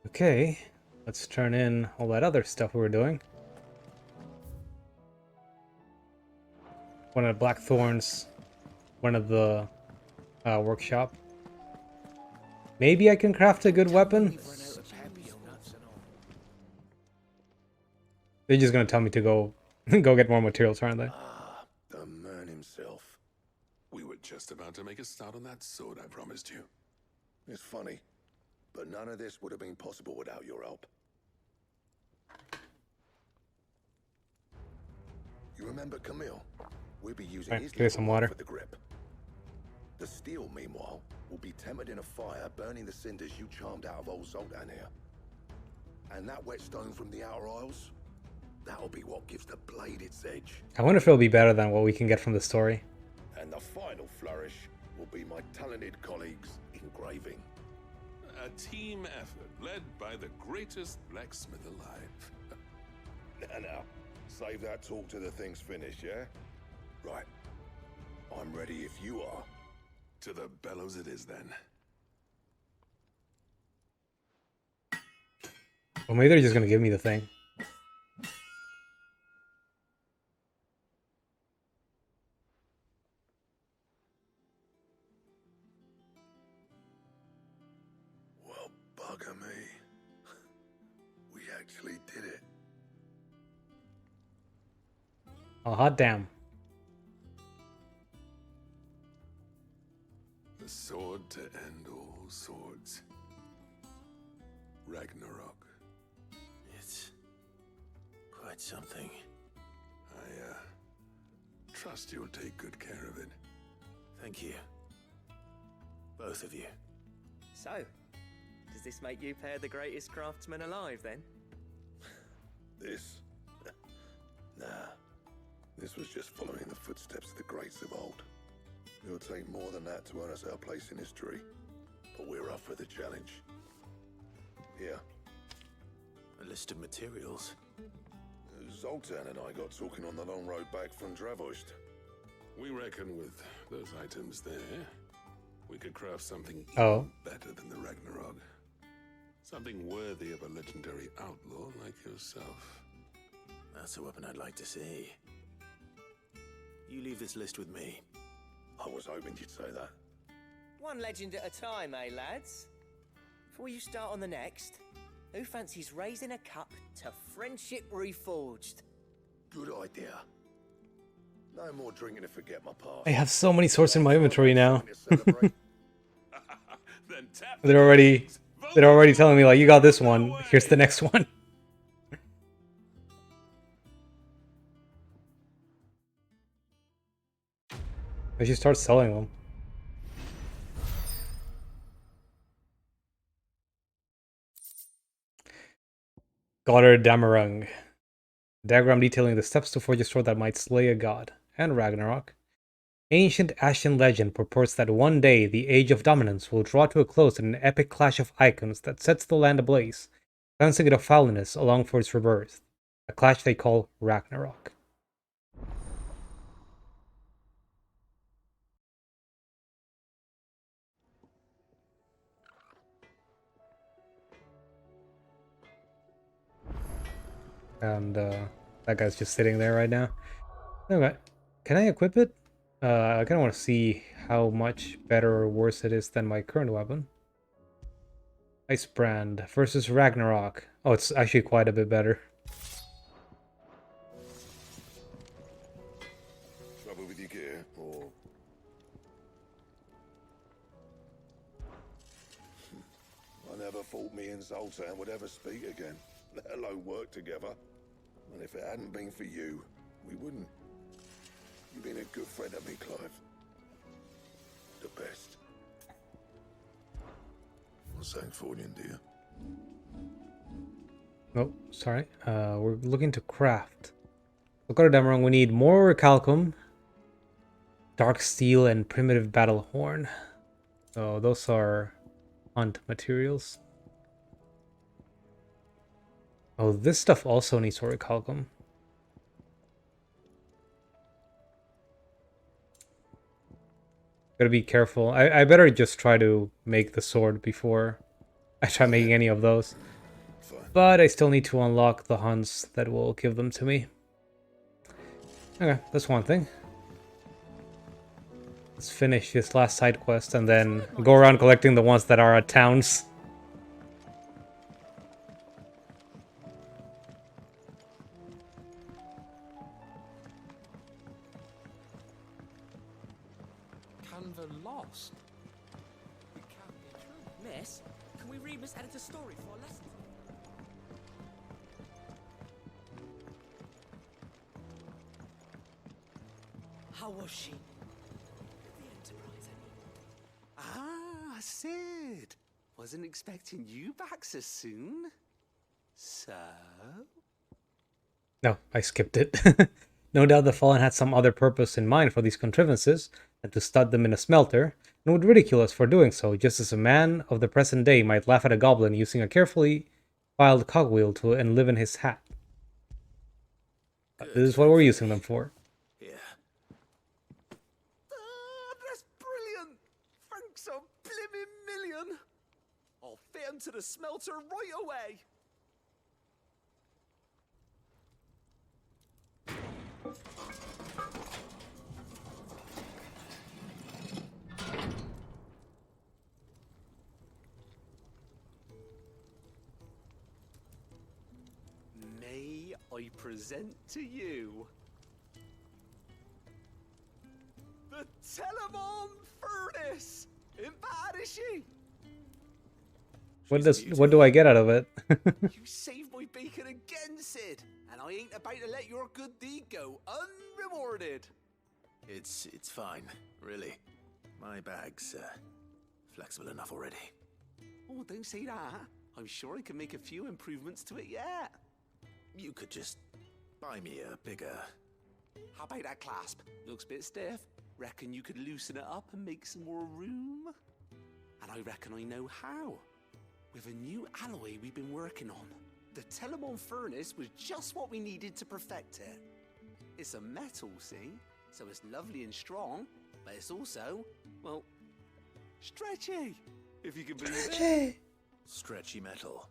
Okay, let's turn in all that other stuff we were doing. One of the black thorns, one of the workshop. Maybe I can craft a good weapon? They're just gonna tell me to go go get more materials, aren't they? Ah, the man himself. We were just about to make a start on that sword I promised you. It's funny, but none of this would have been possible without your help. You remember Camille? We'll be using Alright, his give me some little water. for the grip. The steel, meanwhile, will be tempered in a fire, burning the cinders you charmed out of old Zoltan here. And that whetstone from the Outer Isles, that'll be what gives the blade its edge. I wonder if it'll be better than what we can get from the story. And the final flourish will be my talented colleagues engraving. A team effort led by the greatest blacksmith alive. Now, save that talk till the thing's finished, yeah? Right. I'm ready if you are. To the bellows it is then. Well, maybe they're just gonna give me the thing. Well, bugger me. We actually did it. Oh, hot damn. The sword to end all swords. Ragnarok. It's quite something. I trust you'll take good care of it. Thank you. Both of you. So, does this make you pair the greatest craftsmen alive, then? This? Nah. This was just following the footsteps of the greats of old. It'll take more than that to earn us our place in history. But we're up for the challenge. Here. A list of materials. Zoltan and I got talking on the long road back from Dravost. We reckon with those items there, we could craft something Oh. even better than the Ragnarok. Something worthy of a legendary outlaw like yourself. That's a weapon I'd like to see. You leave this list with me. I was hoping you'd say that. One legend at a time, eh, lads? Before you start on the next, who fancies raising a cup to friendship reforged? Good idea. No more drinking to forget my past. I have so many swords in my inventory now. Then tap They're already telling me, like, you got this one, here's the next one. I should start selling them. Goddard Damarung. Diagram detailing the steps to forge a sword that might slay a god. And Ragnarok. Ancient Ashen legend purports that one day the Age of Dominance will draw to a close in an epic clash of icons that sets the land ablaze, cleansing it of foulness along for its rebirth. A clash they call Ragnarok. And that guy's just sitting there right now. Okay, can I equip it? I kind of want to see how much better or worse it is than my current weapon. Ice Brand versus Ragnarok. Oh, it's actually quite a bit better. Trouble with your gear, or... I never thought me and Zoltan would ever speak again, let alone work together. And if it hadn't been for you, we wouldn't. You've been a good friend of me, Clive. The best. What's that for you, dear? Oh, sorry. We're looking to craft. Look at it, I'm wrong. We need more Calcum, Dark Steel, and Primitive Battle Horn. So those are hunt materials. Oh, this stuff also needs Orichalcum. Gotta be careful. I better just try to make the sword before I try making any of those. Fine. But I still need to unlock the hunts that will give them to me. Okay, that's one thing. Let's finish this last side quest and then go around collecting the ones that are at towns. Canva lost. It can't be true. Miss, can we read Miss Editor's story for a lesson? How was she? The Enterprise, I mean. Ah, Sid. Wasn't expecting you back so soon. So? No, I skipped it. No doubt the Fallen had some other purpose in mind for these contrivances than to stud them in a smelter, and would ridicule us for doing so, just as a man of the present day might laugh at a goblin using a carefully filed cogwheel to enliven his hat. This is what we're using them for. Yeah. Ah, that's brilliant. Thanks a blimmin' million. I'll fit 'em to the smelter right away. May I present to you the Telemon Furnace? Ain't bad, is she? What do I get out of it? You saved my bacon again, Sid, and I ain't about to let your good deed go unrewarded. It's fine, really. My bag's flexible enough already. Oh, don't say that. I'm sure I can make a few improvements to it yet. You could just buy me a bigger... How about that clasp? Looks a bit stiff. Reckon you could loosen it up and make some more room? And I reckon I know how. With a new alloy we've been working on. The Telemon Furnace was just what we needed to perfect it. It's a metal, see? So it's lovely and strong, but it's also, well, stretchy, if you can believe it. Stretchy metal.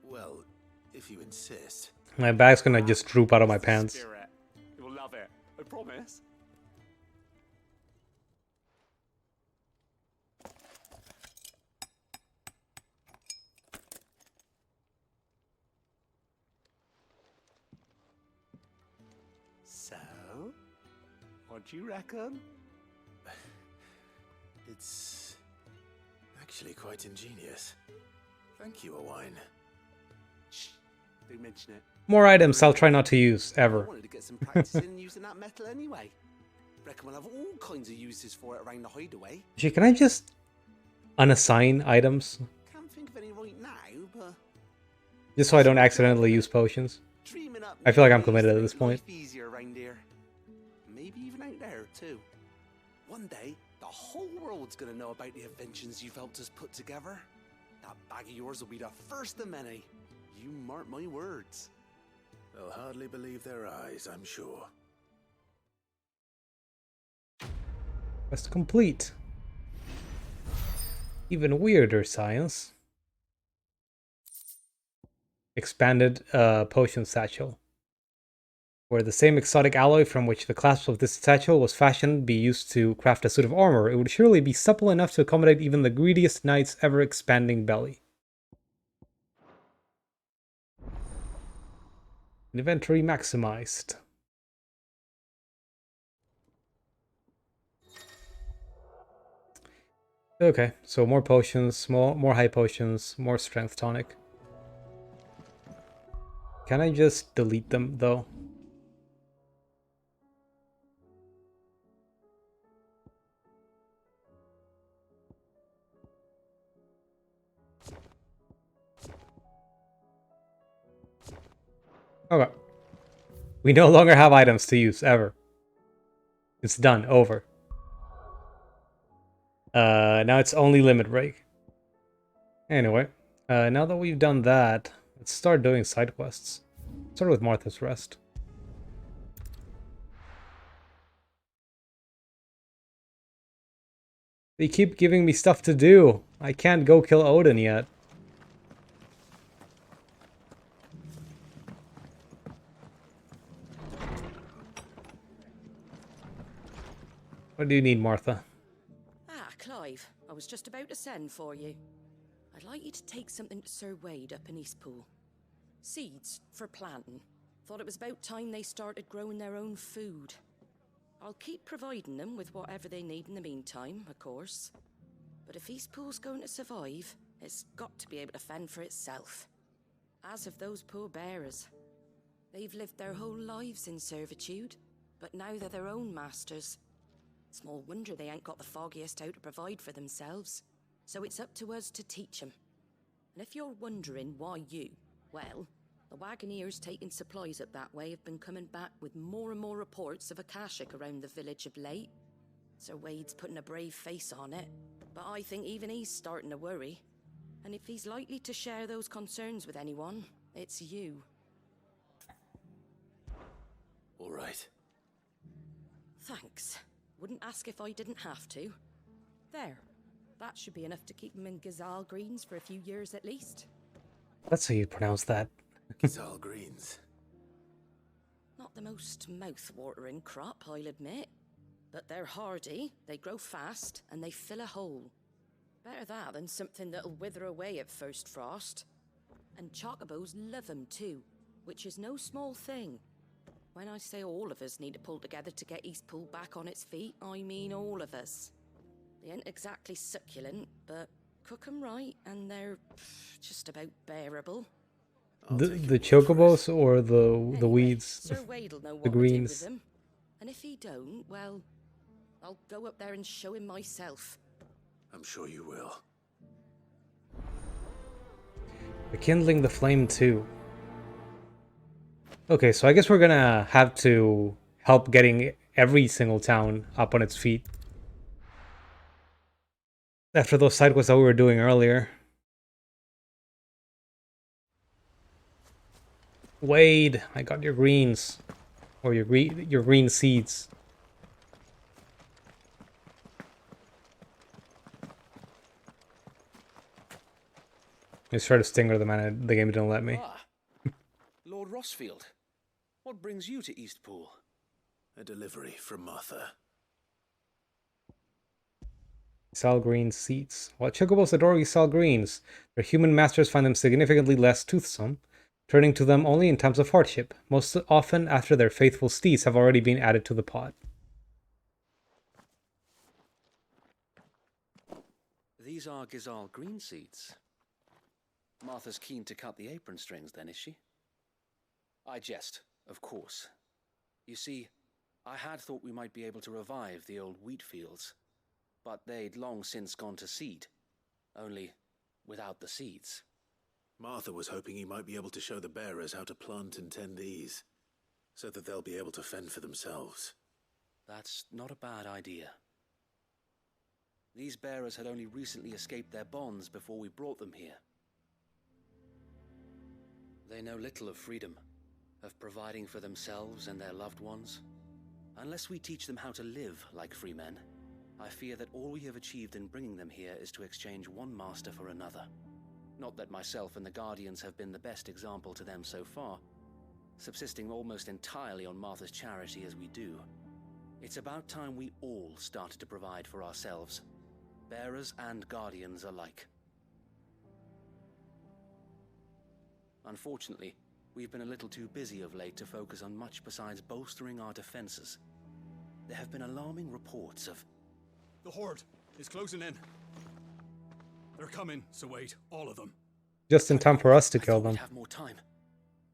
Well, if you insist. My bag's gonna just droop out of my pants. Spirit. You'll love it, I promise. So, what do you reckon? It's actually quite ingenious. Thank you, Owain. Shh, don't mention it. More items I'll try not to use, I ever. wanted to get some practice in using that metal anyway. Reckon we'll have all kinds of uses for it around the hideaway. Actually, can I just unassign items? Can't think of any right now, but Just so I don't accidentally use potions. dreaming up. I feel like I'm new ways committed to at this make point. life easier around here. Maybe even out there too. One day, the whole world's gonna know about the inventions you've helped us put together. That bag of yours will be the first of many. You mark my words. They'll hardly believe their eyes, I'm sure. Quest complete. Even weirder science. Expanded potion satchel. Where the same exotic alloy from which the clasp of this satchel was fashioned be used to craft a suit of armor, it would surely be supple enough to accommodate even the greediest knight's ever-expanding belly. Inventory maximized. Okay, so more potions, more high potions, more strength tonic. Can I just delete them though? Okay. We no longer have items to use, ever. It's done, over. Now it's only limit break. Anyway, now that we've done that, let's start doing side quests. Start with Martha's Rest. They keep giving me stuff to do. I can't go kill Odin yet. What do you need, Martha? Ah, Clive, I was just about to send for you. I'd like you to take something to Sir Wade up in Eastpool. Seeds for planting. Thought it was about time they started growing their own food. I'll keep providing them with whatever they need in the meantime, of course. But if Eastpool's going to survive, it's got to be able to fend for itself. As of those poor bearers. They've lived their whole lives in servitude, but now they're their own masters. Small wonder they ain't got the foggiest how to provide for themselves. So it's up to us to teach them. And if you're wondering why you, well, the wagoneers taking supplies up that way have been coming back with more and more reports of Akashic around the village of late. Sir Wade's putting a brave face on it, but I think even he's starting to worry. And if he's likely to share those concerns with anyone, it's you. All right. Thanks. Wouldn't ask if I didn't have to. There. That should be enough to keep him in Gazal Greens for a few years at least. That's how you pronounce that. Gazal Greens. Not the most mouth-watering crop, I'll admit. But they're hardy, they grow fast, and they fill a hole. Better that than something that'll wither away at first frost. And chocobos love 'em too, which is no small thing. When I say all of us need to pull together to get Eastpool back on its feet, I mean all of us. They ain't exactly succulent, but cook 'em right, and they're just about bearable. The chocobos or the Anyway, weeds, Sir Wade'll know the what to do greens. with them. And if he don't, well, I'll go up there and show him myself. I'm sure you will. Rekindling the flame too. Okay, so I guess we're gonna have to help getting every single town up on its feet. After those side quests that we were doing earlier. Wade, I got your greens. Or your green seeds. I just tried to stinger them and the game didn't let me. Ah, Lord Rossfield. What brings you to Eastpool? A delivery from Martha. Sal green seeds. While chocobos adore sal greens, their human masters find them significantly less toothsome, turning to them only in times of hardship, most often after their faithful steeds have already been added to the pot. These are Gazal green seeds. Martha's keen to cut the apron strings then, is she? I jest, of course. You see, I had thought we might be able to revive the old wheat fields, but they'd long since gone to seed, only without the seeds. Martha was hoping you might be able to show the bearers how to plant and tend these, so that they'll be able to fend for themselves. That's not a bad idea. These bearers had only recently escaped their bonds before we brought them here. They know little of freedom, of providing for themselves and their loved ones. Unless we teach them how to live like free men, I fear that all we have achieved in bringing them here is to exchange one master for another. Not that myself and the Guardians have been the best example to them so far, subsisting almost entirely on Martha's charity as we do. It's about time we all started to provide for ourselves, bearers and Guardians alike. Unfortunately, we've been a little too busy of late to focus on much besides bolstering our defenses. There have been alarming reports of... The Horde is closing in. They're coming, so wait, all of them. Just in time for us to I kill thought we'd them. have more time.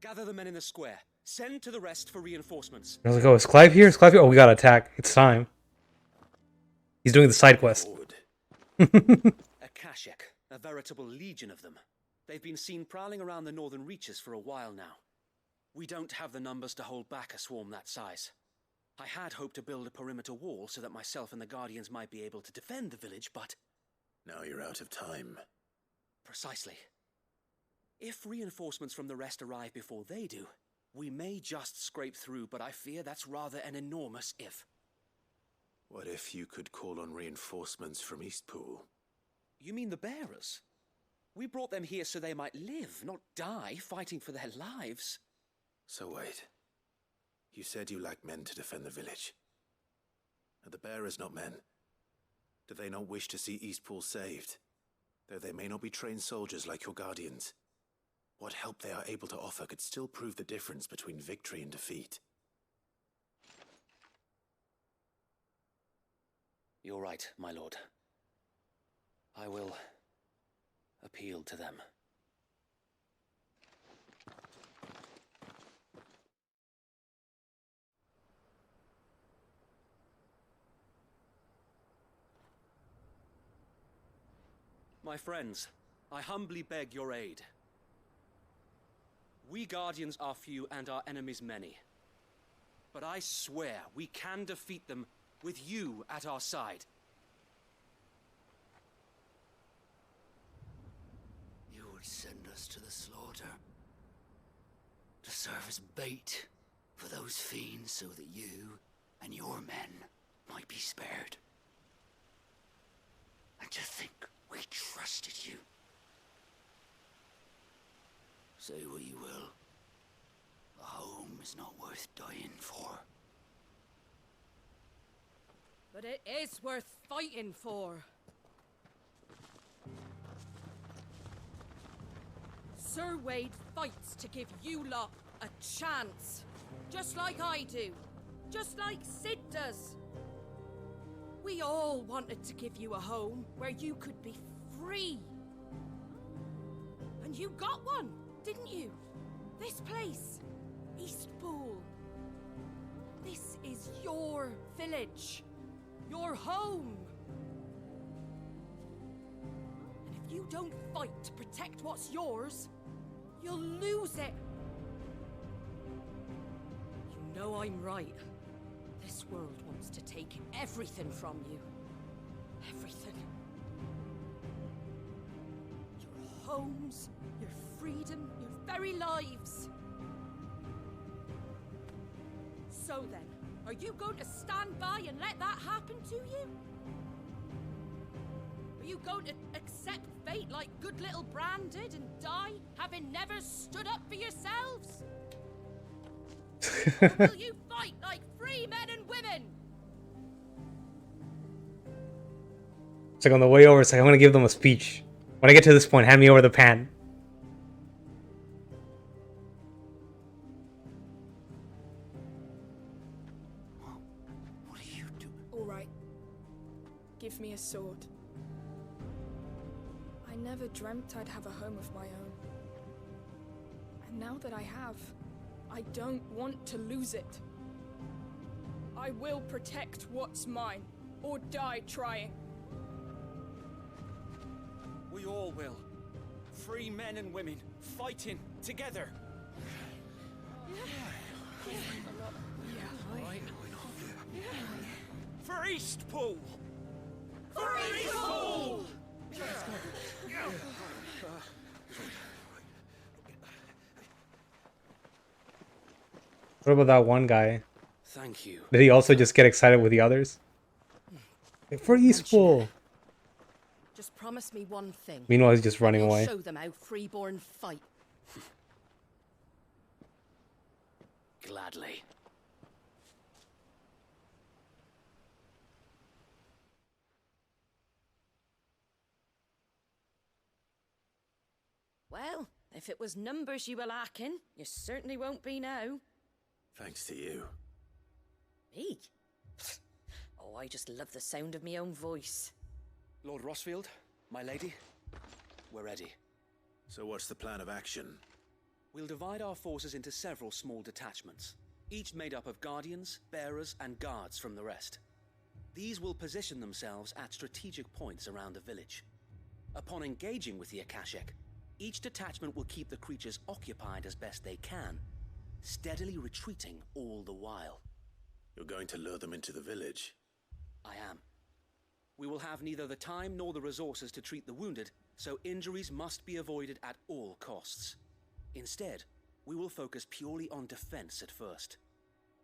Gather the men in the square. Send to the rest for reinforcements. I was like, oh, is Clive here? Is Clive here? Oh, we gotta attack. It's time. He's doing the side quest. Akashic, a veritable legion of them. They've been seen prowling around the northern reaches for a while now. We don't have the numbers to hold back a swarm that size. I had hoped to build a perimeter wall so that myself and the Guardians might be able to defend the village, but... Now you're out of time. Precisely. If reinforcements from the rest arrive before they do, we may just scrape through, but I fear that's rather an enormous if. What if you could call on reinforcements from Eastpool? You mean the bearers? We brought them here so they might live, not die fighting for their lives. So wait. You said you lack men to defend the village. Are the bearers not men? Do they not wish to see Eastpool saved? Though they may not be trained soldiers like your guardians, what help they are able to offer could still prove the difference between victory and defeat. You're right, my lord. I will appeal to them. My friends, I humbly beg your aid. We Guardians are few and our enemies many. But I swear we can defeat them with you at our side. You would send us to the slaughter, to serve as bait for those fiends so that you and your men might be spared. And to think we trusted you. Say what you will, a home is not worth dying for. But it is worth fighting for. Sir Wade fights to give you lot a chance. Just like I do. Just like Sid does. We all wanted to give you a home where you could be free. And you got one, didn't you? This place, Eastpool. This is your village. Your home. And if you don't fight to protect what's yours, you'll lose it. You know I'm right. This world wants to take everything from you. Everything. Your homes, your freedom, your very lives. So then, are you going to stand by and let that happen to you? Are you going to accept fate like good little Bran did and die, having never stood up for yourselves? Or will you fight like free men and women? It's like on the way over, it's like, I'm gonna give them a speech. When I get to this point, hand me over the pan. What are you doing? All right. Give me a sword. I never dreamt I'd have a home of my own. And now that I have, I don't want to lose it. I will protect what's mine, or die trying. We all will. Free men and women, fighting together. For Eastpool! For Eastpool! What about that one guy? Thank you. Did he also just get excited with the others? Like, for Eastpool! Just promise me one thing. Meanwhile, he's just running You'll away. show them how freeborn fight. Gladly. Well, if it was numbers you were lacking, you certainly won't be now. Thanks to you. Me? Oh, I just love the sound of my own voice. Lord Rossfield, my lady, we're ready. So what's the plan of action? We'll divide our forces into several small detachments, each made up of guardians, bearers, and guards from the rest. These will position themselves at strategic points around the village. Upon engaging with the Akashic, each detachment will keep the creatures occupied as best they can, steadily retreating all the while. You're going to lure them into the village? I am. We will have neither the time nor the resources to treat the wounded, so injuries must be avoided at all costs. Instead, we will focus purely on defense at first.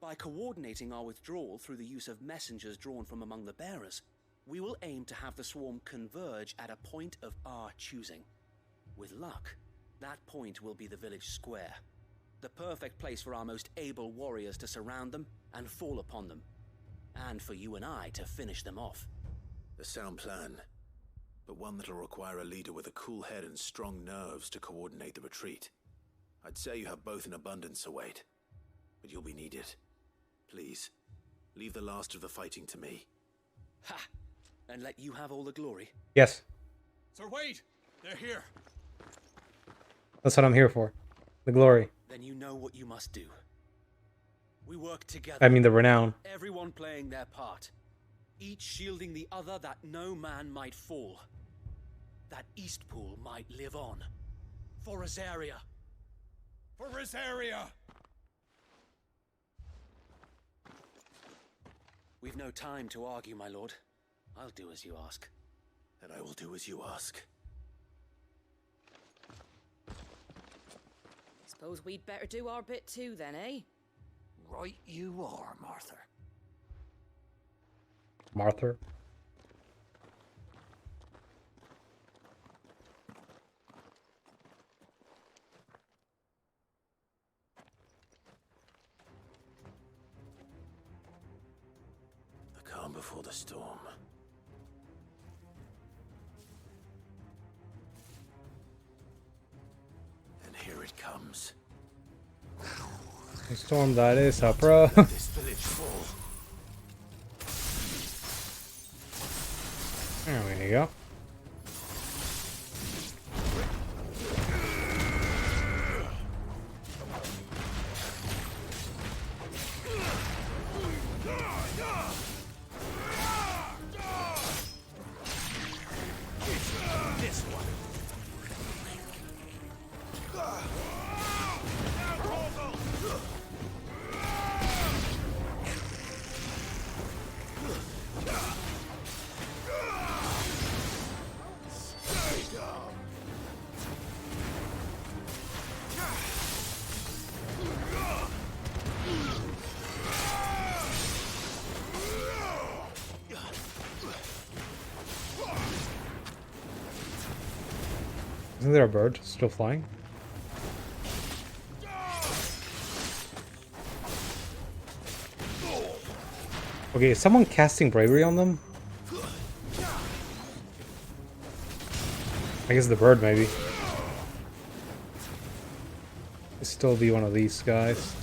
By coordinating our withdrawal through the use of messengers drawn from among the bearers, We will aim to have the swarm converge at a point of our choosing. With luck, that point will be the village square. The perfect place for our most able warriors to surround them and fall upon them. And for you and I to finish them off. A sound plan, but one that'll require a leader with a cool head and strong nerves to coordinate the retreat. I'd say you have both in abundance, Sir Wade, but you'll be needed. Please, leave the last of the fighting to me. Ha! And let you have all the glory? Yes. Sir Wade, they're here. That's what I'm here for. The glory. Then you know what you must do. We work together. I mean the renown. Everyone playing their part. Each shielding the other that no man might fall. That Eastpool might live on. For Rosaria. For Rosaria! We've no time to argue, my lord. I'll do as you ask. And I will do as you ask. Suppose we'd better do our bit too then, eh? Right you are, Martha. Martha. The calm before the storm. And here it comes. The storm that is up, bro. This village fall. There we go. Isn't there a bird still flying? Okay, is someone casting bravery on them? I guess the bird, maybe. It'd still be one of these guys.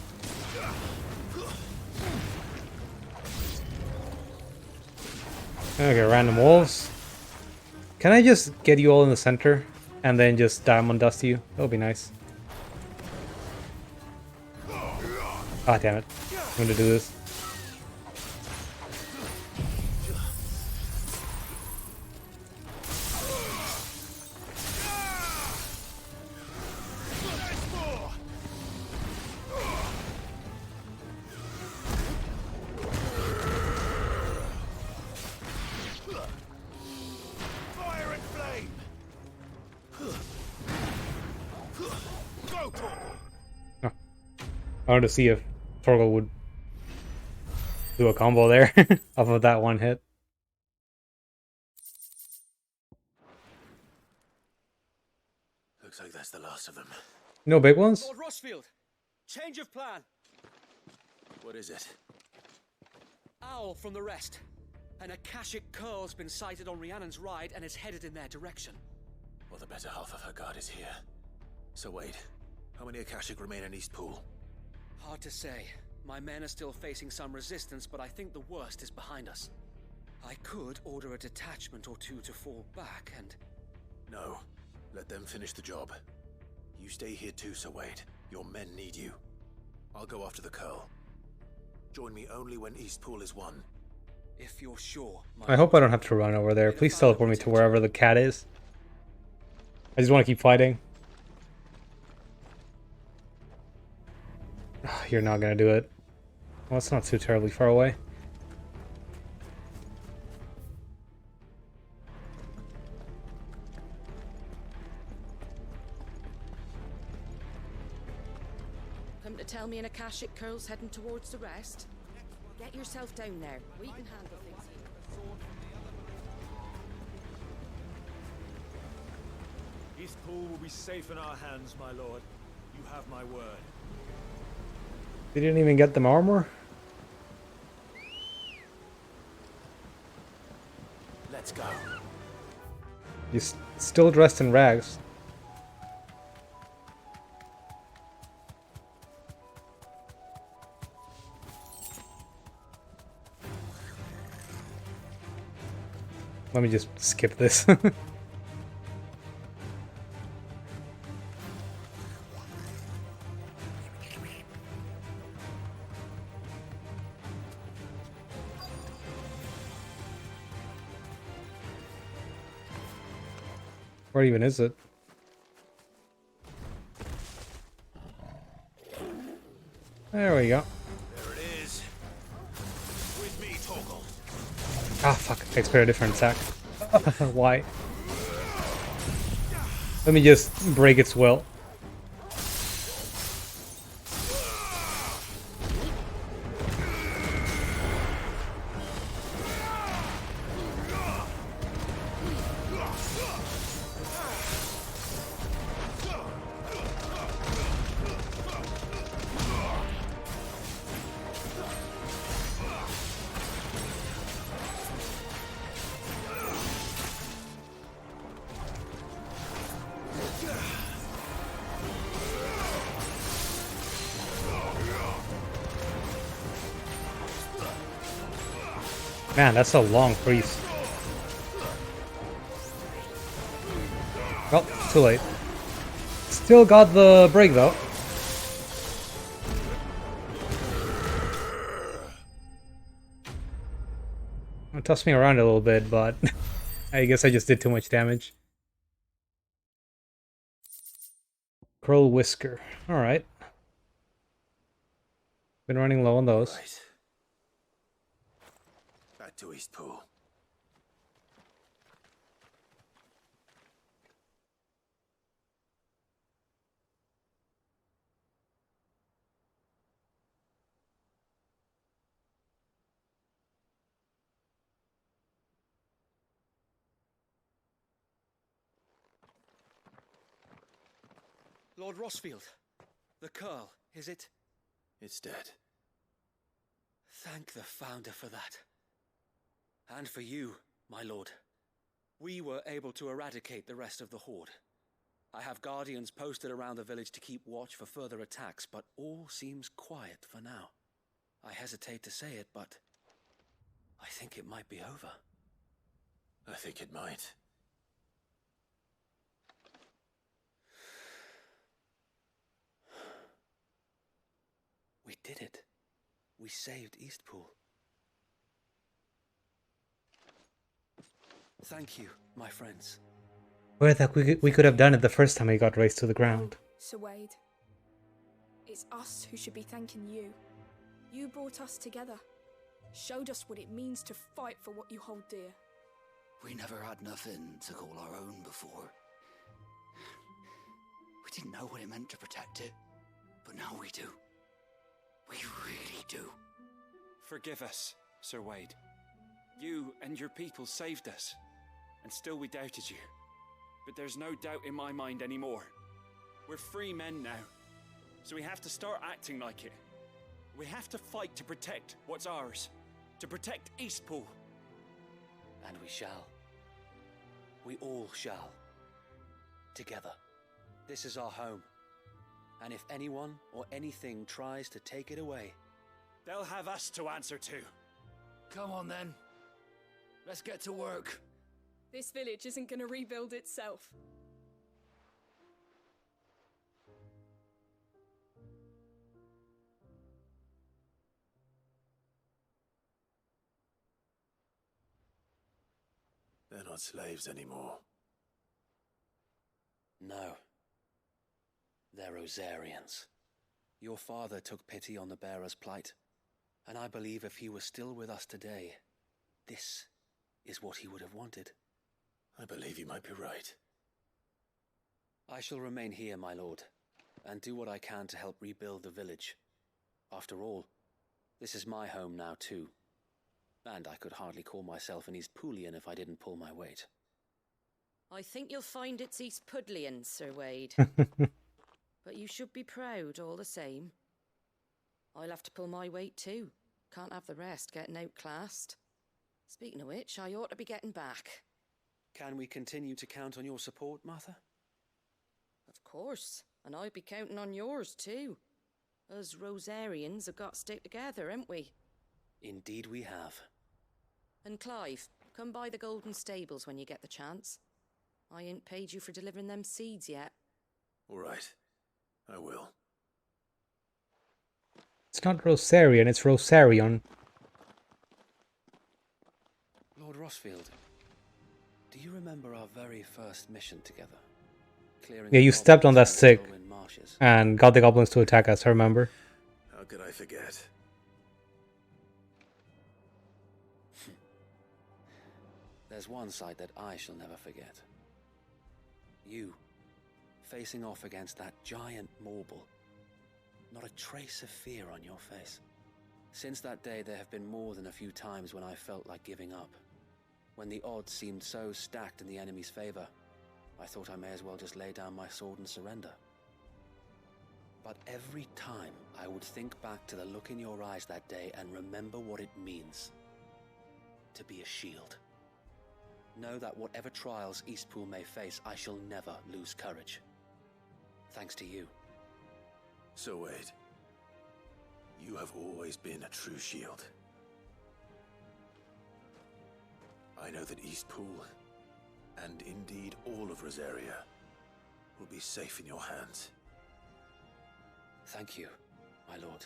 Okay, random wolves. Can I just get you all in the center and then just diamond dust you? That'll be nice. Ah, damn it. I'm gonna do this. I wanted to see if Torgal would do a combo there off of that one hit. Looks like that's the last of them. No big ones? Lord Rossfield, change of plan. What is it? Owl from the rest. An Akashic curl's been sighted on Rhiannon's ride and is headed in their direction. Well, the better half of her guard is here. So wait, how many Akashic remain in Eastpool? Hard to say. My men are still facing some resistance, but I think the worst is behind us. I could order a detachment or two to fall back and... No. Let them finish the job. You stay here too, Sir Wade. Your men need you. I'll go after the Curl. Join me only when Eastpool is won. If you're sure... I hope I don't have to run over there. Please teleport me to wherever the cat is. I just want to keep fighting. You're not gonna do it. Well, it's not too terribly far away. Come to tell me an Akashic curl's heading towards the rest? Get yourself down there. We can handle things here. Eastpool will be safe in our hands, my lord. You have my word. They didn't even get them armor? Let's go. He's still dressed in rags. Let me just skip this. Where even is it? There we go. There it is. With me, Torgal. Ah, fuck. I expect a different attack. Why? Let me just break its will. Man, that's a long priest. Well, too late. Still got the break though. It tossed me around a little bit, but I guess I just did too much damage. Curl Whisker. Alright. Been running low on those. Right. Back to Eastpool. Lord Rossfield, the Curl, is it? It's dead. Thank the Founder for that. And for you, my lord. We were able to eradicate the rest of the Horde. I have guardians posted around the village to keep watch for further attacks, but all seems quiet for now. I hesitate to say it, but I think it might be over. I think it might. We did it. We saved Eastpool. Thank you, my friends. Where that we could have done it the first time we got raised to the ground. Sir Wade, it's us who should be thanking you. You brought us together, showed us what it means to fight for what you hold dear. We never had nothing to call our own before. We didn't know what it meant to protect it, but now we do. We really do. Forgive us, Sir Wade. You and your people saved us, and still we doubted you. But there's no doubt in my mind anymore. We're free men now, so we have to start acting like it. We have to fight to protect what's ours, to protect Eastpool. And we shall. We all shall. Together. This is our home. And if anyone or anything tries to take it away, they'll have us to answer to. Come on then. Let's get to work. This village isn't going to rebuild itself. They're not slaves anymore. no. They're Rosarians. Your father took pity on the bearer's plight, and I believe if he was still with us today, this is what he would have wanted. I believe you might be right. I shall remain here, my lord, and do what I can to help rebuild the village. After all, this is my home now too, and I could hardly call myself an Eastpoolian if I didn't pull my weight. I think you'll find it's Eastpudlian, Sir Wade. But you should be proud all the same. I'll have to pull my weight too. Can't have the rest getting outclassed. Speaking of which, I ought to be getting back. Can we continue to count on your support, Martha? Of course, and I'll be counting on yours too. Us Rosarians have got to stick together, haven't we? Indeed we have. And Clive, come by the Golden Stables when you get the chance. I ain't paid you for delivering them seeds yet. All right. I will. It's not Rosarian, it's Rosarion. Lord Rossfield, do you remember our very first mission together? Clearing Yeah, you stepped on that stick and got the goblins to attack us, I remember. How could I forget? There's one sight that I shall never forget. You, facing off against that giant Morble. Not a trace of fear on your face. Since that day, there have been more than a few times when I felt like giving up. When the odds seemed so stacked in the enemy's favor, I thought I may as well just lay down my sword and surrender. But every time, I would think back to the look in your eyes that day and remember what it means to be a shield. Know that whatever trials Eastpool may face, I shall never lose courage. Thanks to you. So Wade, you have always been a true shield. I know that Eastpool, and indeed all of Rosaria, will be safe in your hands. Thank you, my lord.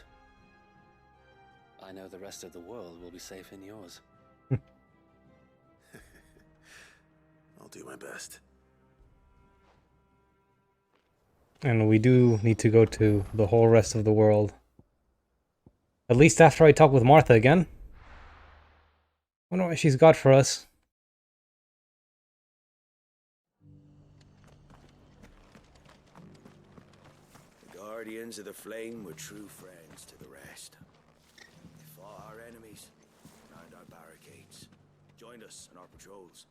I know the rest of the world will be safe in yours. I'll do my best. And we do need to go to the whole rest of the world. At least after I talk with Martha again. Wonder what she's got for us. The Guardians of the Flame were true friends to the rest. They fought our enemies, round our barricades, joined us in our patrols.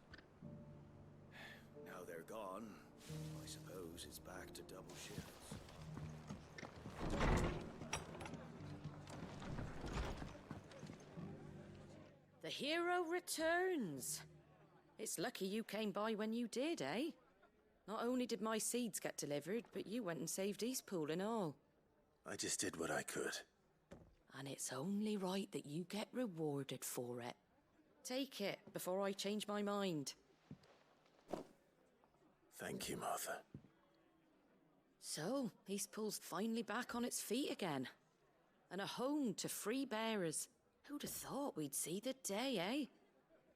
Now they're gone, I suppose it's back to double shifts. The hero returns. It's lucky you came by when you did, eh? Not only did my seeds get delivered, but you went and saved Eastpool and all. I just did what I could. And it's only right that you get rewarded for it. Take it before I change my mind. Thank you, Martha. So, Eastpool's finally back on its feet again. And a home to free bearers. Who'd have thought we'd see the day, eh?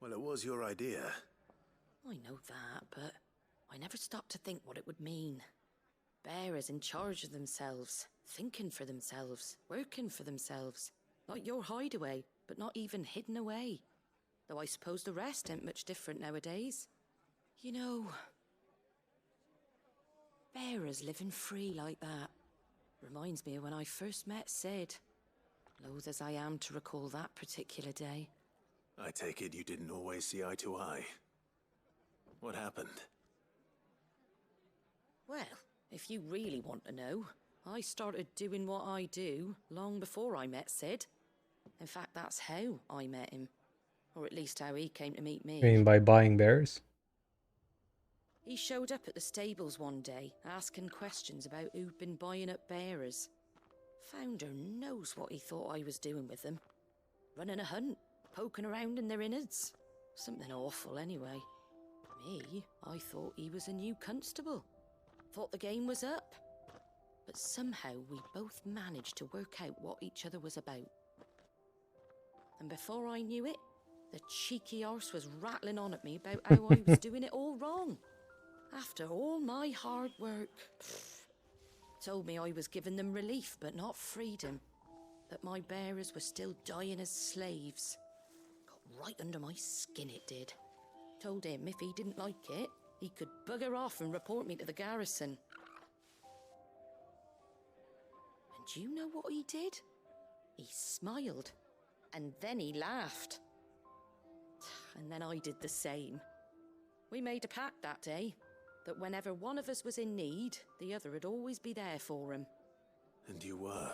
Well, it was your idea. I know that, but I never stopped to think what it would mean. Bearers in charge of themselves, thinking for themselves, working for themselves. Not your hideaway, but not even hidden away. Though I suppose the rest ain't much different nowadays. You know, bearers living free like that reminds me of when I first met Sid. Loath as I am to recall that particular day. I take it you didn't always see eye to eye. What happened? Well, if you really want to know, I started doing what I do long before I met Sid. In fact, that's how I met him. Or at least how he came to meet me. You mean by buying bears? He showed up at the stables one day, asking questions about who'd been buying up bearers. Founder knows what he thought I was doing with them. Running a hunt, poking around in their innards. Something awful anyway. Me, I thought he was a new constable. Thought the game was up. But somehow we both managed to work out what each other was about. And before I knew it, the cheeky arse was rattling on at me about how I was doing it all wrong. After all my hard work. Told me I was giving them relief, but not freedom. That my bearers were still dying as slaves. Got right under my skin, it did. Told him if he didn't like it, he could bugger off and report me to the garrison. And do you know what he did? He smiled. And then he laughed. And then I did the same. We made a pact that day, that whenever one of us was in need, the other would always be there for him. And you were?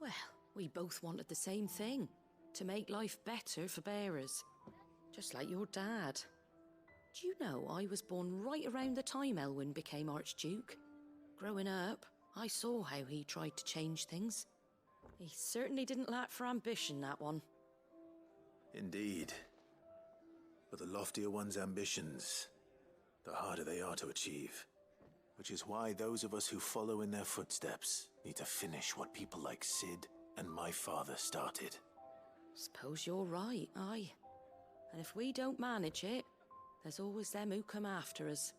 Well, we both wanted the same thing, to make life better for bearers. Just like your dad. Do you know I was born right around the time Elwyn became Archduke? Growing up, I saw how he tried to change things. He certainly didn't lack for ambition, that one. Indeed. But the loftier one's ambitions, the harder they are to achieve. Which is why those of us who follow in their footsteps need to finish what people like Sid and my father started. Suppose you're right, aye. And if we don't manage it, there's always them who come after us.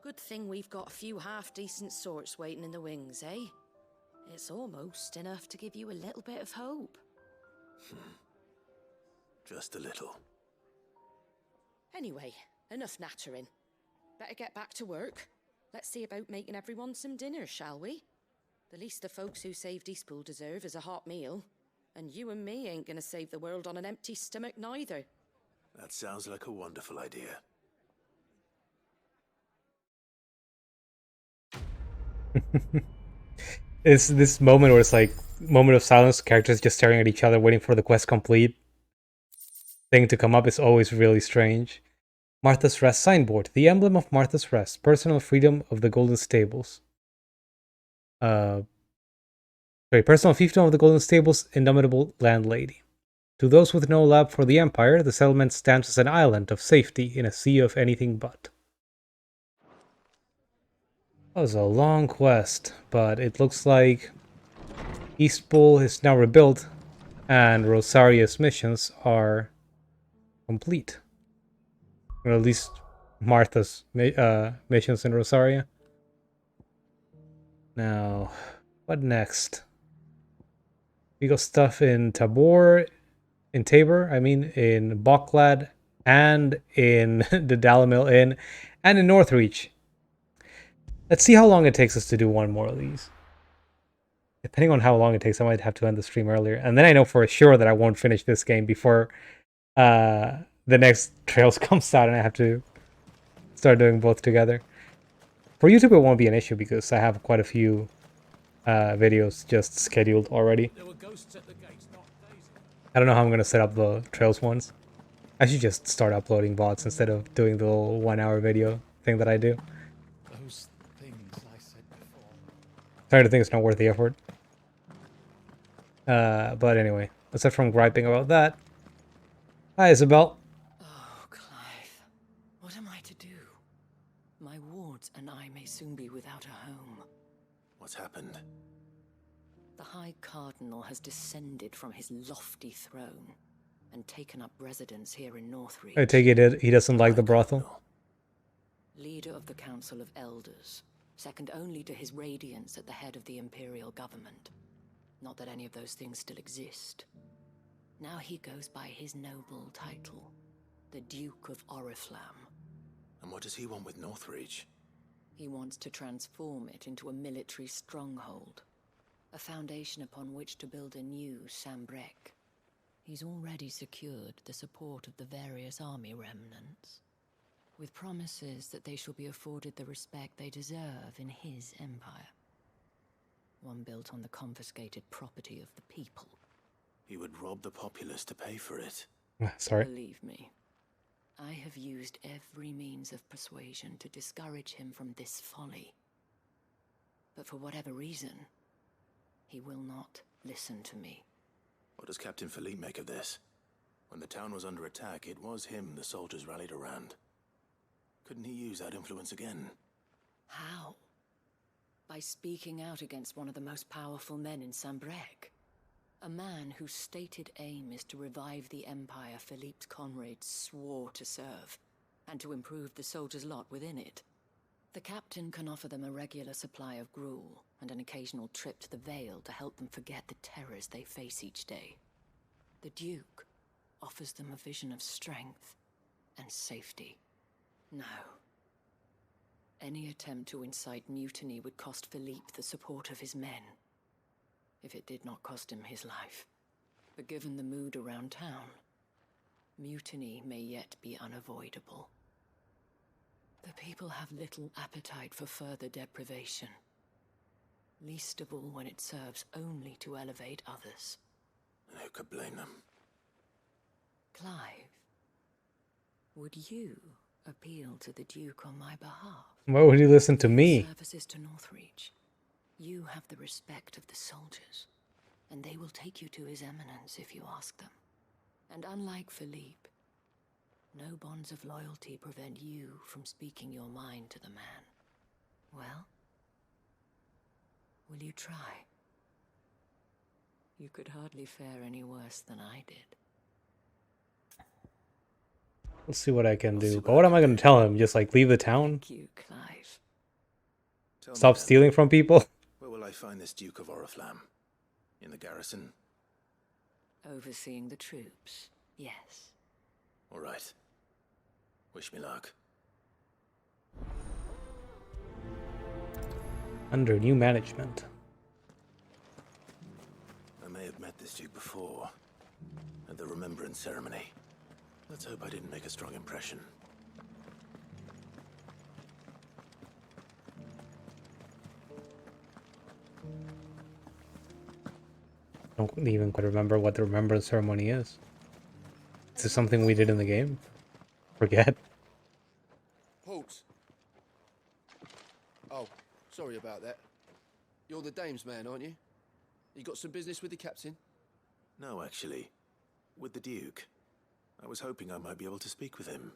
Good thing we've got a few half-decent sorts waiting in the wings, eh? It's almost enough to give you a little bit of hope. Just a little. Anyway, enough nattering. Better get back to work. Let's see about making everyone some dinner, shall we? The least the folks who saved Eastpool deserve is a hot meal. And you and me ain't gonna save the world on an empty stomach neither. That sounds like a wonderful idea. It's this moment where it's like moment of silence, characters just staring at each other, waiting for the quest complete thing to come up is always really strange. Martha's Rest signboard. The emblem of Martha's Rest. Personal freedom of the Golden Stables. Personal fiefdom of the Golden Stables, indomitable landlady. To those with no love for the Empire, the settlement stands as an island of safety in a sea of anything but. That was a long quest, but it looks like Eastpool is now rebuilt and Rosaria's missions are complete. Or at least Martha's missions in Rosaria. Now, what next? We got stuff in Tabor, in Boklad, and in the Dalamil Inn, and in Northreach. Let's see how long it takes us to do one more of these. Depending on how long it takes, I might have to end the stream earlier. And then I know for sure that I won't finish this game before the next Trails comes out and I have to start doing both together. For YouTube, it won't be an issue because I have quite a few videos just scheduled already. I don't know how I'm going to set up the Trails ones. I should just start uploading VODs instead of doing the little 1 hour video thing that I do. Those things I said before. Starting to think it's not worth the effort. But anyway, aside from griping about that. Hi, Isabel. Oh, Clive. What am I to do? My wards and I may soon be without a home. What's happened? The High Cardinal has descended from his lofty throne and taken up residence here in Northreach. I take it he doesn't like the brothel. Leader of the Council of Elders, second only to his Radiance at the head of the Imperial government. Not that any of those things still exist. Now he goes by his noble title, the Duke of Oriflamme. And what does he want with Northreach? He wants to transform it into a military stronghold, a foundation upon which to build a new Sambrec. He's already secured the support of the various army remnants, with promises that they shall be afforded the respect they deserve in his empire. One built on the confiscated property of the people. He would rob the populace to pay for it. Sorry. Believe me, I have used every means of persuasion to discourage him from this folly. But for whatever reason, he will not listen to me. What does Captain Philippe make of this? When the town was under attack, it was him the soldiers rallied around. Couldn't he use that influence again? How? By speaking out against one of the most powerful men in Sambrec. A man whose stated aim is to revive the empire Philippe's comrades swore to serve, and to improve the soldiers' lot within it. The captain can offer them a regular supply of gruel, and an occasional trip to the Vale to help them forget the terrors they face each day. The Duke offers them a vision of strength and safety. No. Any attempt to incite mutiny would cost Philippe the support of his men, if it did not cost him his life. But given the mood around town, Mutiny may yet be unavoidable. The people have little appetite for further deprivation, least of all when it serves only to elevate others. Who could blame them? Clive, would you appeal to the Duke on my behalf? Why would he listen to me? Services to Northreach. You have the respect of the soldiers, and they will take you to His Eminence if you ask them. And unlike Philippe, no bonds of loyalty prevent you from speaking your mind to the man. Well, will you try? You could hardly fare any worse than I did. Let's see what I can do. But what am I going to tell him? Just like leave the town? Thank you, Clive. Stop stealing from people? Where will I find this Duke of Oriflamme? In the garrison? Overseeing the troops, yes. All right. Wish me luck. Under new management. I may have met this Duke before, at the Remembrance Ceremony. Let's hope I didn't make a strong impression. I don't even quite remember what the Remembrance Ceremony is. Is this something we did in the game? Forget. Halt. Oh, sorry about that. You're the dame's man, aren't you? You got some business with the captain? No, actually. With the Duke. I was hoping I might be able to speak with him.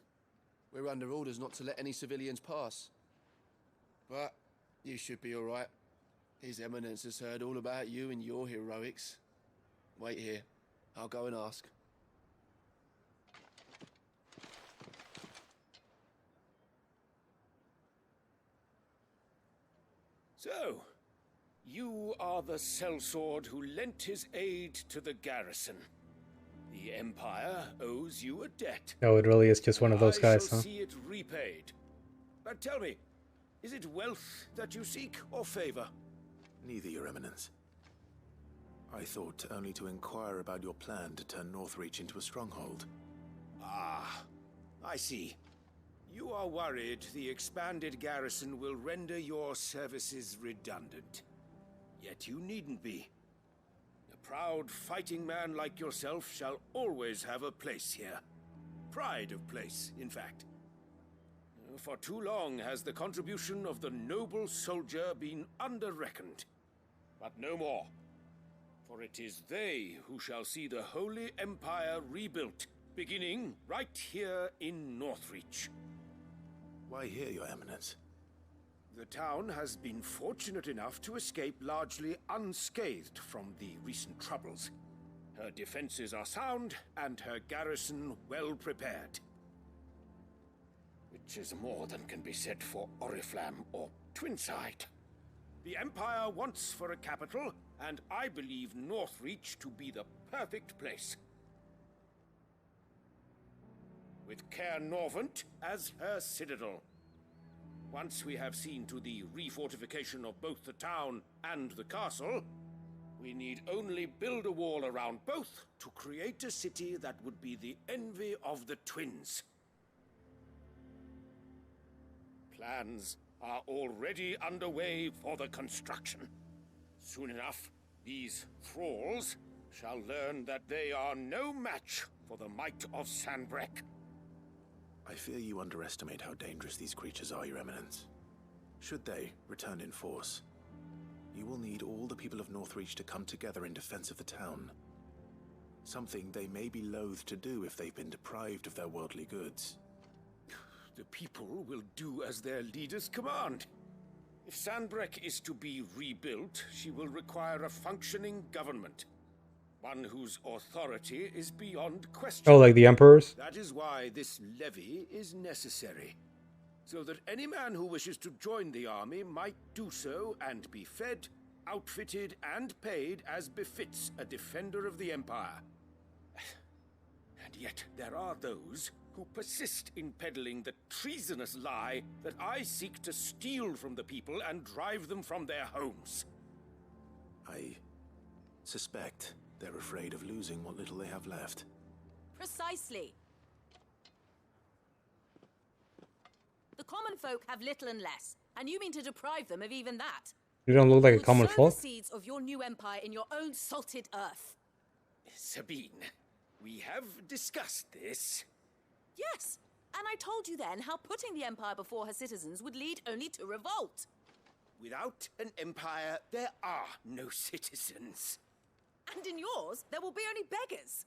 We're under orders not to let any civilians pass. But you should be all right. His Eminence has heard all about you and your heroics. Wait here. I'll go and ask. So, you are the sellsword who lent his aid to the garrison. The Empire owes you a debt. Oh, it really is just one of those guys, I shall huh? see it repaid. But tell me, is it wealth that you seek or favor? Neither, Your Eminence. I thought only to inquire about your plan to turn Northreach into a stronghold. Ah, I see. You are worried the expanded garrison will render your services redundant. Yet you needn't be. A proud fighting man like yourself shall always have a place here. Pride of place, in fact. For too long has the contribution of the noble soldier been under-reckoned. But no more. For it is they who shall see the Holy Empire rebuilt, beginning right here in Northreach. Why here, Your Eminence? The town has been fortunate enough to escape largely unscathed from the recent troubles. Her defenses are sound, and her garrison well prepared. Which is more than can be said for Oriflamme or Twinside. The Empire wants for a capital, and I believe Northreach to be the perfect place. With Caer Norvent as her citadel. Once we have seen to the refortification of both the town and the castle, we need only build a wall around both to create a city that would be the envy of the twins. Plans are already underway for the construction. Soon enough, these thralls shall learn that they are no match for the might of Sanbreque. I fear you underestimate how dangerous these creatures are, Your Eminence. Should they return in force, you will need all the people of Northreach to come together in defense of the town. Something they may be loath to do if they've been deprived of their worldly goods. The people will do as their leaders command. If Sanbreque is to be rebuilt, she will require a functioning government. One whose authority is beyond question. Oh, like the Emperor's? That is why this levy is necessary. So that any man who wishes to join the army might do so and be fed, outfitted, and paid as befits a defender of the Empire. And yet there are those who persist in peddling the treasonous lie that I seek to steal from the people and drive them from their homes. I suspect they're afraid of losing what little they have left. Precisely. common folk have little and less, and you mean to deprive them of even that? You don't look like a Would common sow folk. the seeds of your new empire in your own salted earth. Sabine, we have discussed this. Yes, and I told you then how putting the empire before her citizens would lead only to revolt. Without an empire, there are no citizens. And in yours, there will be only beggars.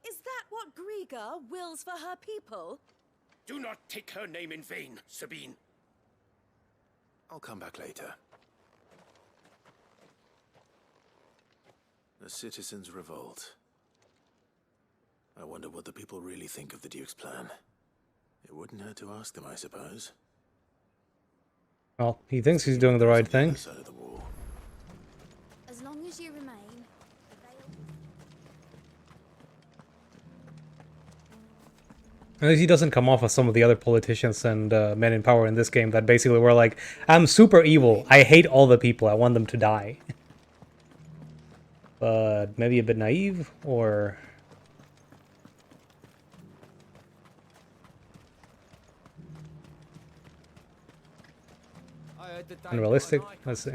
Is that what Griga wills for her people? Do not take her name in vain, Sabine. I'll come back later. The citizens revolt. I wonder what the people really think of the Duke's plan. It wouldn't hurt to ask them, I suppose. Well, he thinks he's doing the right thing. As long as you remain. At least he doesn't come off as some of the other politicians and men in power in this game that basically were like, I'm super evil. I hate all the people. I want them to die. But maybe a bit naive or... unrealistic. Let's see.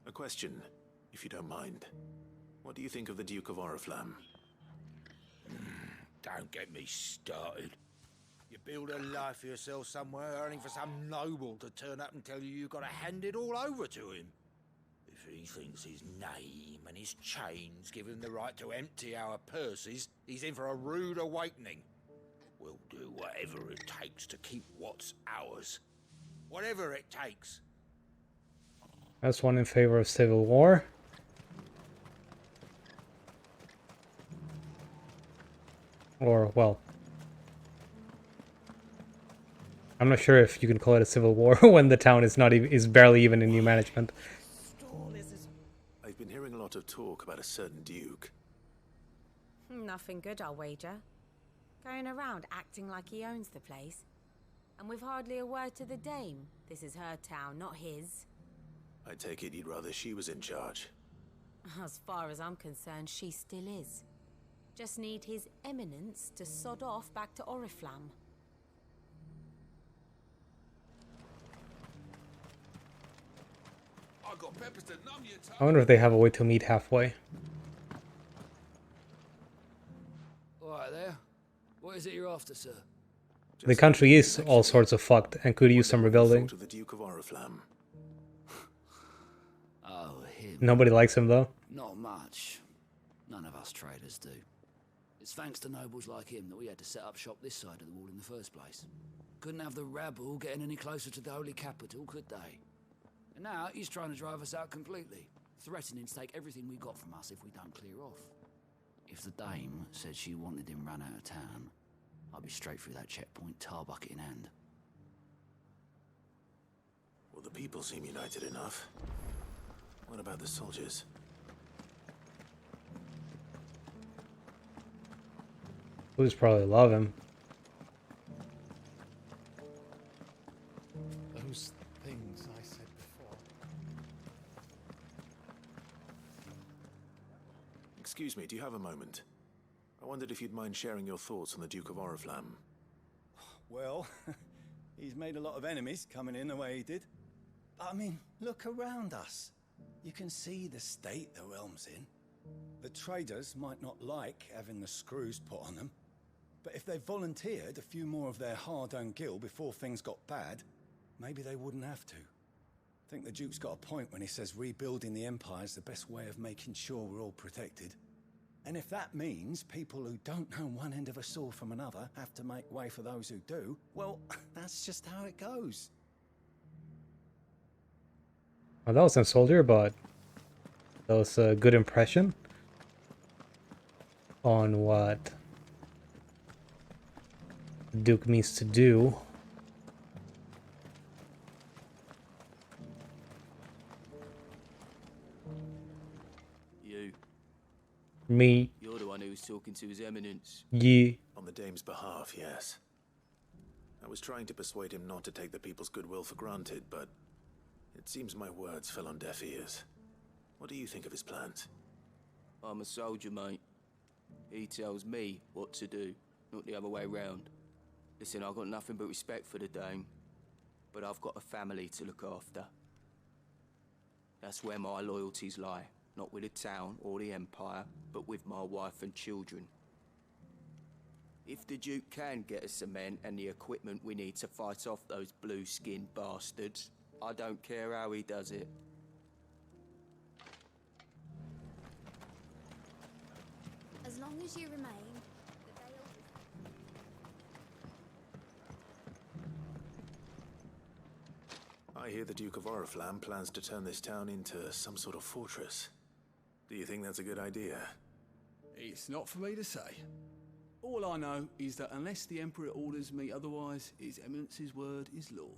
A question, if you don't mind. What do you think of the Duke of Oriflamme? Don't get me started. You build a life for yourself somewhere, earning for some noble to turn up and tell you you've got to hand it all over to him. If he thinks his name and his chains give him the right to empty our purses, he's in for a rude awakening. We'll do whatever it takes to keep what's ours. Whatever it takes. That's one in favor of civil war. Or, well... I'm not sure if you can call it a civil war when the town is not even, is barely even in new management. I've been hearing a lot of talk about a certain Duke. Nothing good, I'll wager. Going around acting like he owns the place. And with hardly a word to the dame. This is her town, not his. I take it you'd rather she was in charge. As far as I'm concerned, she still is. Just need his eminence to sod off back to Oriflamme. I wonder if they have a way to meet halfway. Alright there. What is it you're after, sir? The country is all sorts of fucked and could use some rebuilding. To the Duke of Oriflamme. Oh, him. Nobody likes him though. Not much. None of us traders do. It's thanks to nobles like him that we had to set up shop this side of the wall in the first place. Couldn't have the rabble getting any closer to the holy capital, could they? And now he's trying to drive us out completely, threatening to take everything we got from us if we don't clear off. If the dame said she wanted him run out of town, I'd be straight through that checkpoint, tar bucket in hand. Well, the people seem united enough. What about the soldiers? Who's probably love him. Those things I said before. Excuse me, do you have a moment? I wondered if you'd mind sharing your thoughts on the Duke of Oriflamme. Well, he's made a lot of enemies coming in the way he did. But I mean, look around us. You can see the state the realm's in. The traders might not like having the screws put on them, but if they volunteered a few more of their hard-earned gil before things got bad, maybe they wouldn't have to. I think the Duke's got a point when he says rebuilding the Empire is the best way of making sure we're all protected. And if that means people who don't know one end of a sword from another have to make way for those who do, well, that's just how it goes. Well, that was a soldier, but that was a good impression on what Duke means to do. You. Me. You're the one who was talking to His Eminence. Yeah. On the dame's behalf, yes. I was trying to persuade him not to take the people's goodwill for granted, but it seems my words fell on deaf ears. What do you think of his plans? I'm a soldier, mate. He tells me what to do. not the other way round. Listen, I've got nothing but respect for the Dame, but I've got a family to look after. That's where my loyalties lie, not with the town or the Empire, but with my wife and children. If the Duke can get us the men and the equipment we need to fight off those blue-skinned bastards, I don't care how he does it. As long as you remain, I hear the Duke of Oriflamme plans to turn this town into some sort of fortress. Do you think that's a good idea? It's not for me to say. All I know is that unless the Emperor orders me otherwise, His Eminence's word is law.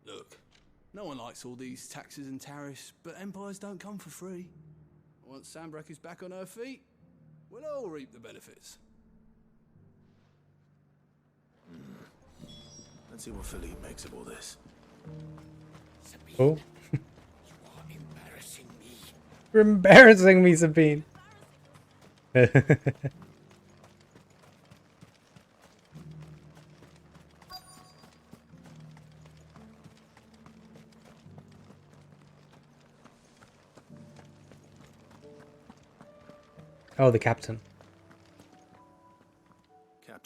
Look, no one likes all these taxes and tariffs, but empires don't come for free. Once Sandbreak is back on her feet, we'll all reap the benefits. Let's see what Philippe makes of all this. Oh. You are embarrassing me. You're embarrassing me, Sabine. Oh, the captain.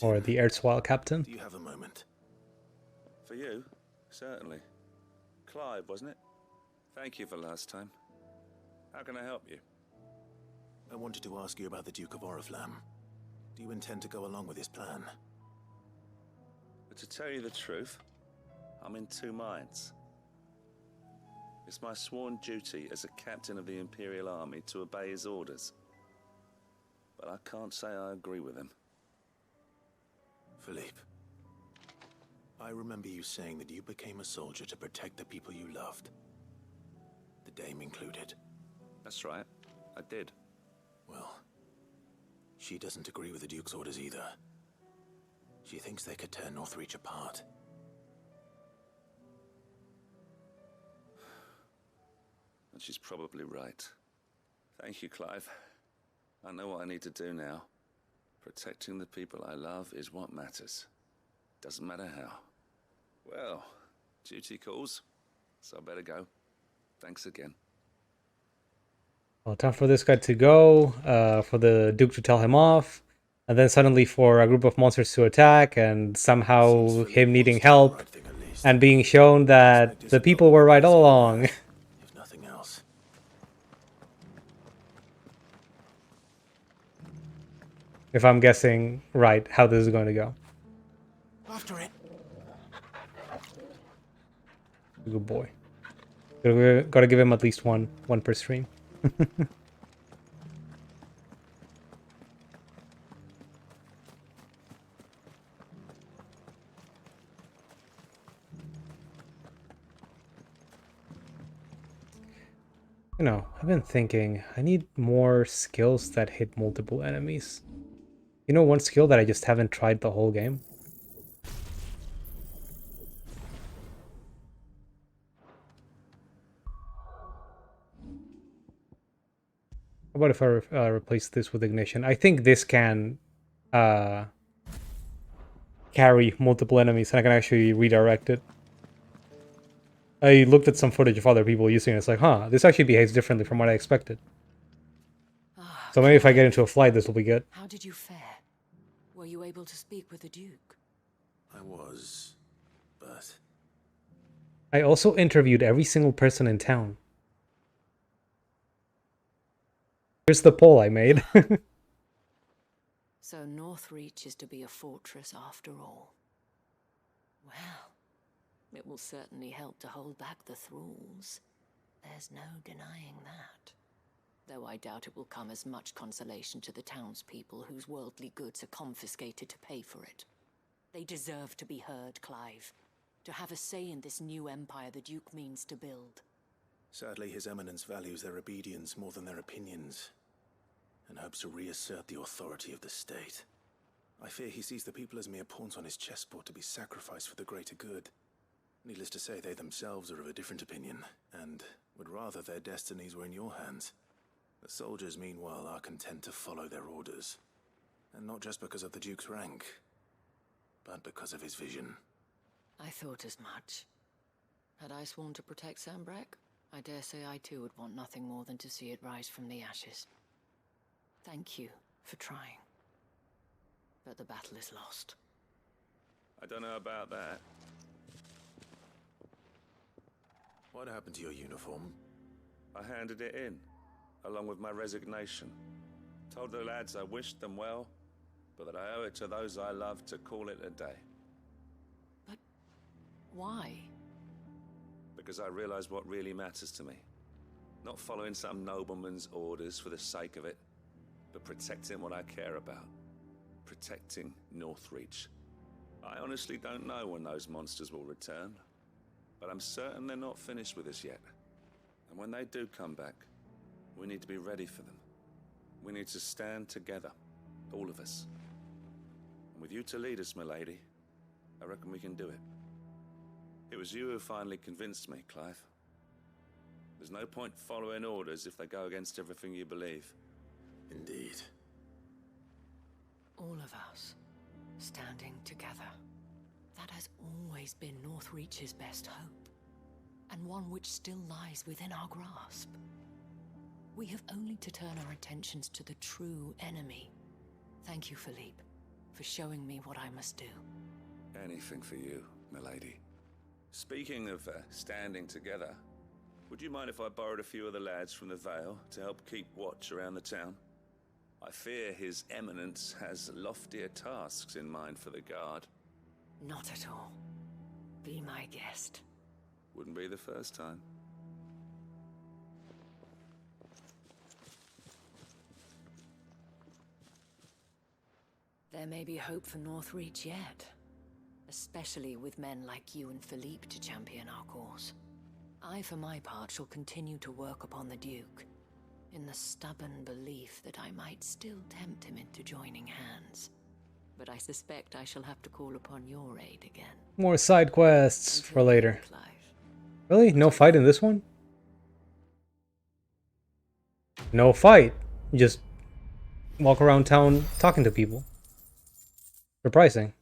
Or the erstwhile captain. Do you have a moment? For you? Certainly. Clive, wasn't it? Thank you for last time. How can I help you? I wanted to ask you about the Duke of Oriflamme. Do you intend to go along with his plan? But to tell you the truth, I'm in two minds. It's my sworn duty as a captain of the Imperial Army to obey his orders. But I can't say I agree with him. Philippe, I remember you saying that you became a soldier to protect the people you loved. The Dame included. That's right, I did. Well, she doesn't agree with the Duke's orders either. She thinks they could tear Northreach apart. And she's probably right. Thank you, Clive. I know what I need to do now. Protecting the people I love is what matters. Doesn't matter how. Well, duty calls, so I better go. Thanks again. Well, time for this guy to go, for the Duke to tell him off, and then suddenly for a group of monsters to attack, and somehow him needing help, and being shown that the people were right all along. If nothing else. If I'm guessing right how this is going to go. After it. Good boy. Gotta give him at least one per stream. You know, I've been thinking, I need more skills that hit multiple enemies. You know, one skill that I just haven't tried the whole game? How about if I replace this with ignition? I think this can carry multiple enemies, and I can actually redirect it. I looked at some footage of other people using it. It's like, huh, this actually behaves differently from what I expected. So maybe if I get into a flight, this will be good. How did you fare? Were you able to speak with the Duke? I was, but... I also interviewed every single person in town. Here's the poll I made. So Northreach is to be a fortress after all. Well, it will certainly help to hold back the thralls. There's no denying that. Though I doubt it will come as much consolation to the townspeople whose worldly goods are confiscated to pay for it. They deserve to be heard, Clive. To have a say in this new empire the Duke means to build. Sadly, His Eminence values their obedience more than their opinions, and hopes to reassert the authority of the state. I fear he sees the people as mere pawns on his chessboard to be sacrificed for the greater good. Needless to say, they themselves are of a different opinion, and would rather their destinies were in your hands. The soldiers, meanwhile, are content to follow their orders. And not just because of the Duke's rank, but because of his vision. I thought as much. Had I sworn to protect Sandbreck, I dare say I too would want nothing more than to see it rise from the ashes. Thank you for trying. But the battle is lost. I don't know about that. What happened to your uniform? I handed it in, along with my resignation. Told the lads I wished them well, but that I owe it to those I love to call it a day. But why? Because I realize what really matters to me. Not following some nobleman's orders for the sake of it, but protecting what I care about. Protecting Northreach. I honestly don't know when those monsters will return, but I'm certain they're not finished with us yet. And when they do come back, we need to be ready for them. We need to stand together, all of us. And with you to lead us, milady, I reckon we can do it. It was you who finally convinced me, Clive. There's no point following orders if they go against everything you believe. Indeed. All of us, standing together. That has always been Northreach's best hope, and one which still lies within our grasp. We have only to turn our attentions to the true enemy. Thank you, Philippe, for showing me what I must do. Anything for you, milady. Speaking of standing together, would you mind if I borrowed a few of the lads from the Vale to help keep watch around the town? I fear His Eminence has loftier tasks in mind for the guard. Not at all. Be my guest. Wouldn't be the first time. There may be hope for Northreach yet. Especially with men like you and Philippe to champion our cause. I, for my part, shall continue to work upon the Duke, in the stubborn belief that I might still tempt him into joining hands. But I suspect I shall have to call upon your aid again. More side quests for later. Really? No fight in this one? No fight. You just walk around town talking to people. Surprising.